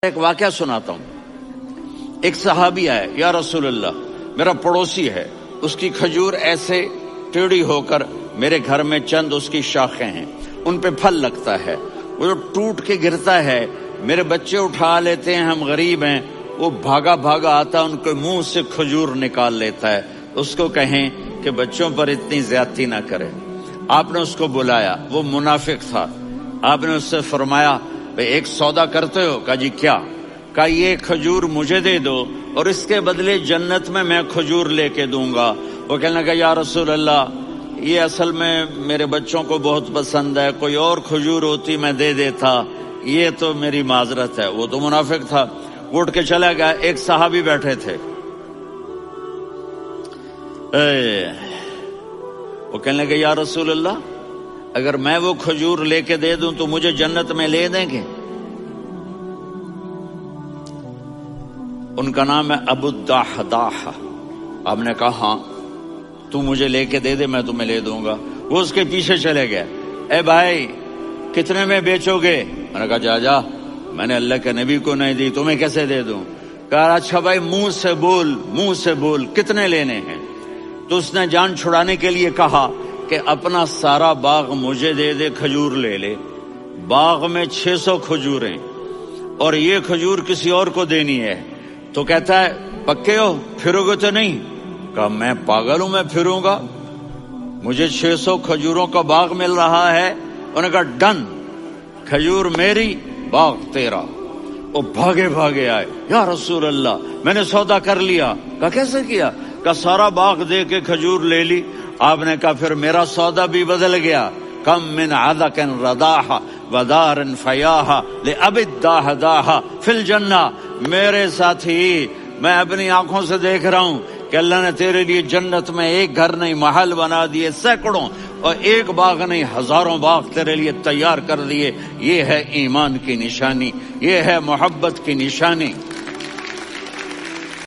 ایک واقعہ سناتا ہوں۔ ایک صحابی آئے، یا رسول اللہ میرا پڑوسی ہے، اس کی کھجور ایسے ٹیڑھی ہو کر میرے گھر میں چند اس کی شاخیں ہیں، ان پہ پھل لگتا ہے، وہ جو ٹوٹ کے گرتا ہے میرے بچے اٹھا لیتے ہیں، ہم غریب ہیں، وہ بھاگا بھاگا آتا ان کے منہ سے کھجور نکال لیتا ہے۔ اس کو کہیں کہ بچوں پر اتنی زیادتی نہ کرے۔ آپ نے اس کو بلایا، وہ منافق تھا، آپ نے اس سے فرمایا ایک سودا کرتے ہو؟ کہا جی کیا؟ کہا یہ کھجور مجھے دے دو اور اس کے بدلے جنت میں کھجور لے کے دوں گا۔ وہ کہنے لگا یا رسول اللہ یہ اصل میں میرے بچوں کو بہت پسند ہے، کوئی اور کھجور ہوتی میں دے دیتا، یہ تو میری معذرت ہے۔ وہ تو منافق تھا، اٹھ کے چلا گیا۔ ایک صحابی بیٹھے تھے، وہ کہنے لگے یا رسول اللہ اگر میں وہ کھجور لے کے دے دوں تو مجھے جنت میں لے دیں گے؟ ان کا نام ہے ابو الدحداح۔ آپ نے کہا ہاں تو مجھے لے کے دے دے، میں تمہیں لے دوں گا۔ وہ اس کے پیچھے چلے گئے، اے بھائی کتنے میں بیچو گے؟ میں نے کہا جا میں نے اللہ کے نبی کو نہیں دی، تمہیں کیسے دے دوں؟ کہا اچھا بھائی منہ سے بول کتنے لینے ہیں؟ تو اس نے جان چھڑانے کے لیے کہا کہ اپنا سارا باغ مجھے دے دے، کھجور لے لے۔ باغ میں 600 کھجوریں اور یہ کھجور کسی اور کو دینی ہے۔ تو کہتا ہے پکے ہو، پھرو گے تو نہیں؟ کہا میں پاگل ہوں، میں پھروں گا؟ مجھے 600 کھجوروں کا باغ مل رہا ہے۔ انہوں نے کہا ڈن، کھجور میری، باغ تیرا۔ وہ بھاگے آئے، یا رسول اللہ میں نے سودا کر لیا۔ کہا کیسے کیا؟ کہا سارا باغ دے کے کھجور لے لی۔ آپ نے کہا پھر میرا سودا بھی بدل گیا۔ کم من عدق رداح ودار فیاح لأبی الدحداح فی الجنہ۔ میرے ساتھی میں اپنی آنکھوں سے دیکھ رہا ہوں کہ اللہ نے تیرے لیے جنت میں ایک گھر نہیں محل بنا دیے، سینکڑوں، اور ایک باغ نہیں ہزاروں باغ تیرے لیے تیار کر دیے۔ یہ ہے ایمان کی نشانی، یہ ہے محبت کی نشانی۔